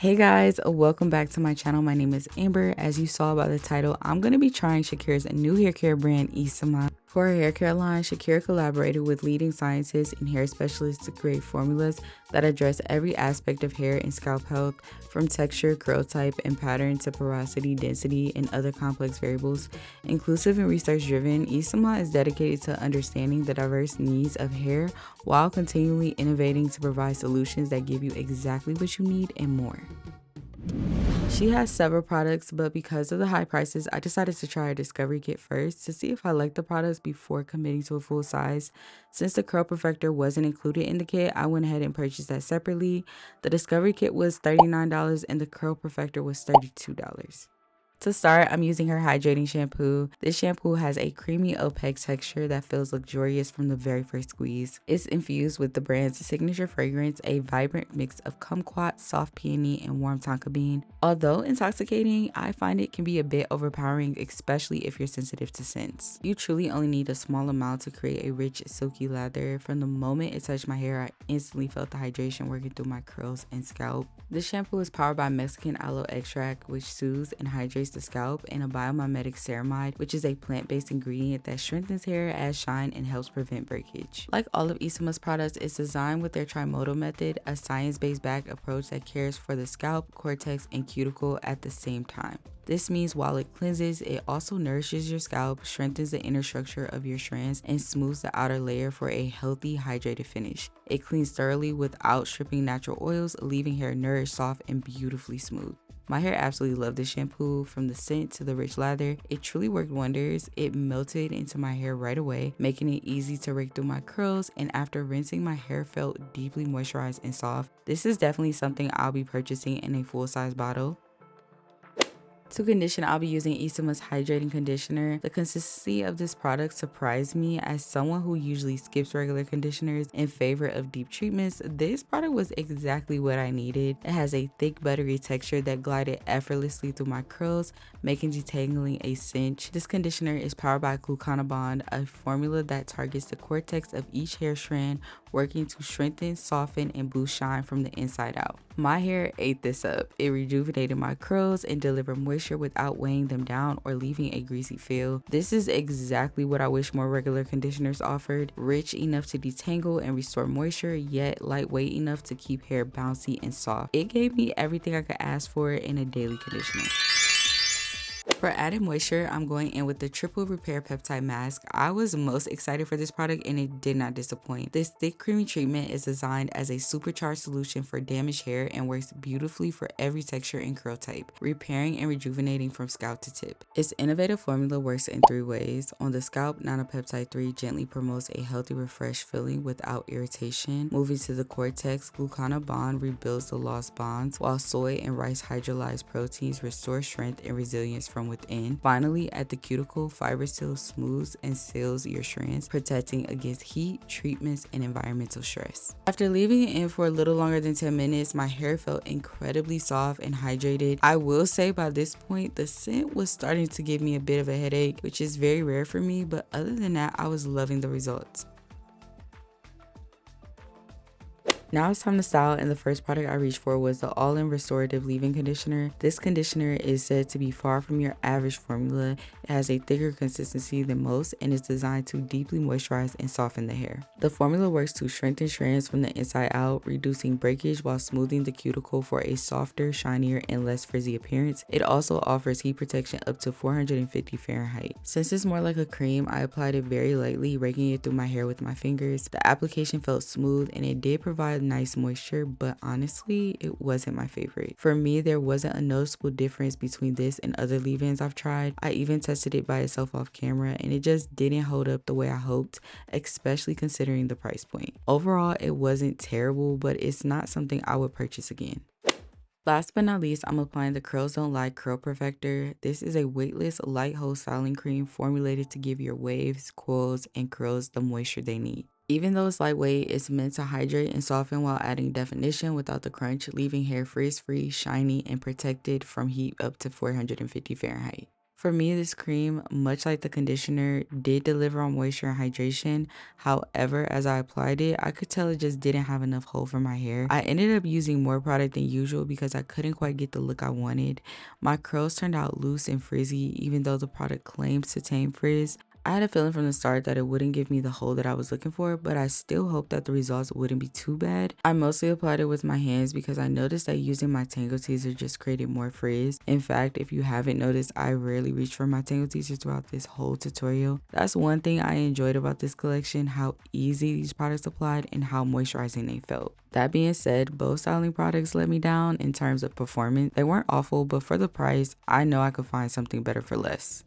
Hey guys, welcome back to my channel. My name is Amber. As you saw by the title, I'm going to be trying Shakira's new hair care brand, ISIMA. For her hair care line, Shakira collaborated with leading scientists and hair specialists to create formulas that address every aspect of hair and scalp health, from texture, curl type, and pattern to porosity, density, and other complex variables. Inclusive and research-driven, ISIMA is dedicated to understanding the diverse needs of hair while continually innovating to provide solutions that give you exactly what you need and more. She has several products, but because of the high prices, I decided to try a discovery kit first to see if I liked the products before committing to a full size. Since the curl perfector wasn't included in the kit, I went ahead and purchased that separately. The discovery kit was $39 and the curl perfector was $32. To start, I'm using her hydrating shampoo. This shampoo has a creamy opaque texture that feels luxurious from the very first squeeze. It's infused with the brand's signature fragrance, a vibrant mix of kumquat, soft peony, and warm tonka bean. Although intoxicating, I find it can be a bit overpowering, especially if you're sensitive to scents. You truly only need a small amount to create a rich, silky lather. From the moment it touched my hair, I instantly felt the hydration working through my curls and scalp. This shampoo is powered by Mexican aloe extract, which soothes and hydrates the scalp, and a biomimetic ceramide, which is a plant-based ingredient that strengthens hair, adds shine, and helps prevent breakage. Like all of ISIMA's products, it's designed with their trimodal method, a science-based backed approach that cares for the scalp, cortex, and cuticle at the same time. This means while it cleanses, it also nourishes your scalp, strengthens the inner structure of your strands, and smooths the outer layer for a healthy, hydrated finish. It cleans thoroughly without stripping natural oils, leaving hair nourished, soft, and beautifully smooth. My hair absolutely loved this shampoo. From the scent to the rich lather, it truly worked wonders. It melted into my hair right away, making it easy to rake through my curls, and after rinsing, my hair felt deeply moisturized and soft. This is definitely something I'll be purchasing in a full-size bottle. To condition, I'll be using ISIMA's Hydrating Conditioner. The consistency of this product surprised me. As someone who usually skips regular conditioners in favor of deep treatments, this product was exactly what I needed. It has a thick, buttery texture that glided effortlessly through my curls, making detangling a cinch. This conditioner is powered by gluconabond, a formula that targets the cortex of each hair strand, working to strengthen, soften, and boost shine from the inside out. My hair ate this up. It rejuvenated my curls and delivered moisture without weighing them down or leaving a greasy feel. This is exactly what I wish more regular conditioners offered. Rich enough to detangle and restore moisture, yet lightweight enough to keep hair bouncy and soft. It gave me everything I could ask for in a daily conditioner. For added moisture, I'm going in with the Triple Repair Peptide Mask. I was most excited for this product and it did not disappoint. This thick creamy treatment is designed as a supercharged solution for damaged hair and works beautifully for every texture and curl type, repairing and rejuvenating from scalp to tip. Its innovative formula works in 3 ways. On the scalp, Nanopeptide 3 gently promotes a healthy, refreshed feeling without irritation. Moving to the cortex, gluconabond rebuilds the lost bonds, while soy and rice hydrolyzed proteins restore strength and resilience from within. Finally, at the cuticle, FiberSeal smooths and seals your strands, protecting against heat, treatments, and environmental stress. After leaving it in for a little longer than 10 minutes, my hair felt incredibly soft and hydrated. I will say by this point, the scent was starting to give me a bit of a headache, which is very rare for me, but other than that, I was loving the results. Now it's time to style, and the first product I reached for was the In Restorative Leave In conditioner. This conditioner is said to be far from your average formula. It has a thicker consistency than most and is designed to deeply moisturize and soften the hair. The formula works to strengthen strands from the inside out, reducing breakage while smoothing the cuticle for a softer, shinier, and less frizzy appearance. It also offers heat protection up to 450 Fahrenheit. Since it's more like a cream, I applied it very lightly, raking it through my hair with my fingers. The application felt smooth and it did provide nice moisture, but honestly, it wasn't my favorite. For me, there wasn't a noticeable difference between this and other leave-ins I've tried. I even tested it by itself off camera and it just didn't hold up the way I hoped, especially considering the price point. Overall, it wasn't terrible, but it's not something I would purchase again. Last but not least, I'm applying the Curls Don't Lie Curl Perfector. This is a weightless, light hold styling cream formulated to give your waves, coils, and curls the moisture they need. Even though it's lightweight, it's meant to hydrate and soften while adding definition without the crunch, leaving hair frizz-free, shiny, and protected from heat up to 450 Fahrenheit. For me, this cream, much like the conditioner, did deliver on moisture and hydration. However, as I applied it, I could tell it just didn't have enough hold for my hair. I ended up using more product than usual because I couldn't quite get the look I wanted. My curls turned out loose and frizzy, even though the product claims to tame frizz. I had a feeling from the start that it wouldn't give me the hold that I was looking for, but I still hoped that the results wouldn't be too bad. I mostly applied it with my hands because I noticed that using my Tangle Teezer just created more frizz. In fact, if you haven't noticed, I rarely reach for my Tangle Teezer throughout this whole tutorial. That's one thing I enjoyed about this collection, how easy these products applied and how moisturizing they felt. That being said, both styling products let me down in terms of performance. They weren't awful, but for the price, I know I could find something better for less.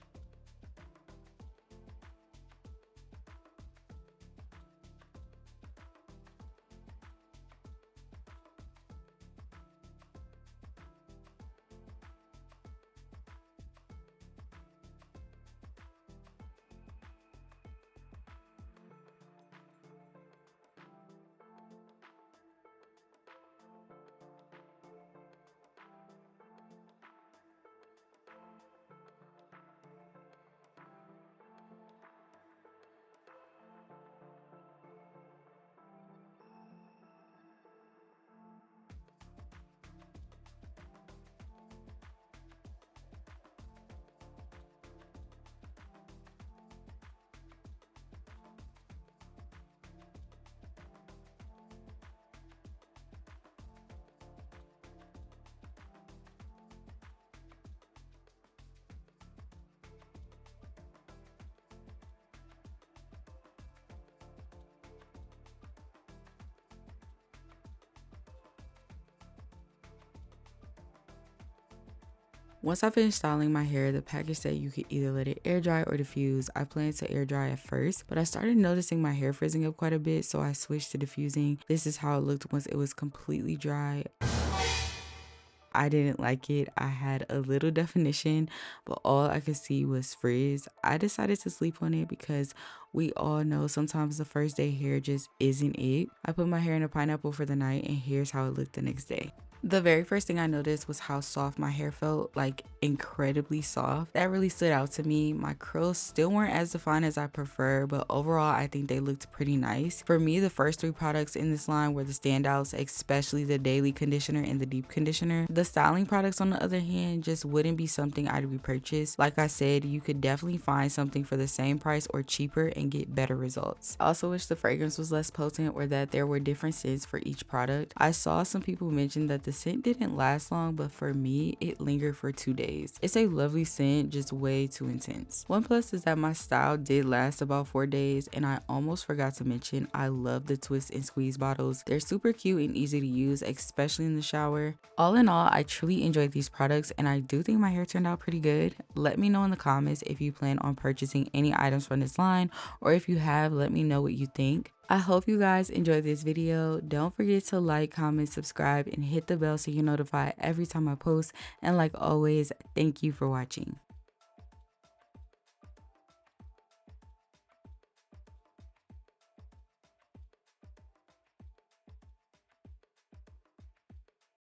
Once I finished styling my hair, the package said you could either let it air dry or diffuse. I planned to air dry at first, but I started noticing my hair frizzing up quite a bit, so I switched to diffusing. This is how it looked once it was completely dry. I didn't like it. I had a little definition, but all I could see was frizz. I decided to sleep on it because we all know sometimes the first day hair just isn't it. I put my hair in a pineapple for the night, and here's how it looked the next day. The very first thing I noticed was how soft my hair felt, like incredibly soft. That really stood out to me. My curls still weren't as defined as I prefer, but overall I think they looked pretty nice. For me, the first three products in this line were the standouts, especially the daily conditioner and the deep conditioner. The styling products, on the other hand, just wouldn't be something I'd repurchase. Like I said, you could definitely find something for the same price or cheaper and get better results. I also wish the fragrance was less potent or that there were different scents for each product. I saw some people mention that the scent didn't last long, but for me, it lingered for 2 days. It's a lovely scent, just way too intense. One plus is that my style did last about 4 days, and I almost forgot to mention I love the twist and squeeze bottles. They're super cute and easy to use, especially in the shower. All in all, I truly enjoyed these products, and I do think my hair turned out pretty good. Let me know in the comments if you plan on purchasing any items from this line, or if you have, let me know what you think. I hope you guys enjoyed this video. Don't forget to like, comment, subscribe, and hit the bell so you're notified every time I post. And like always, thank you for watching.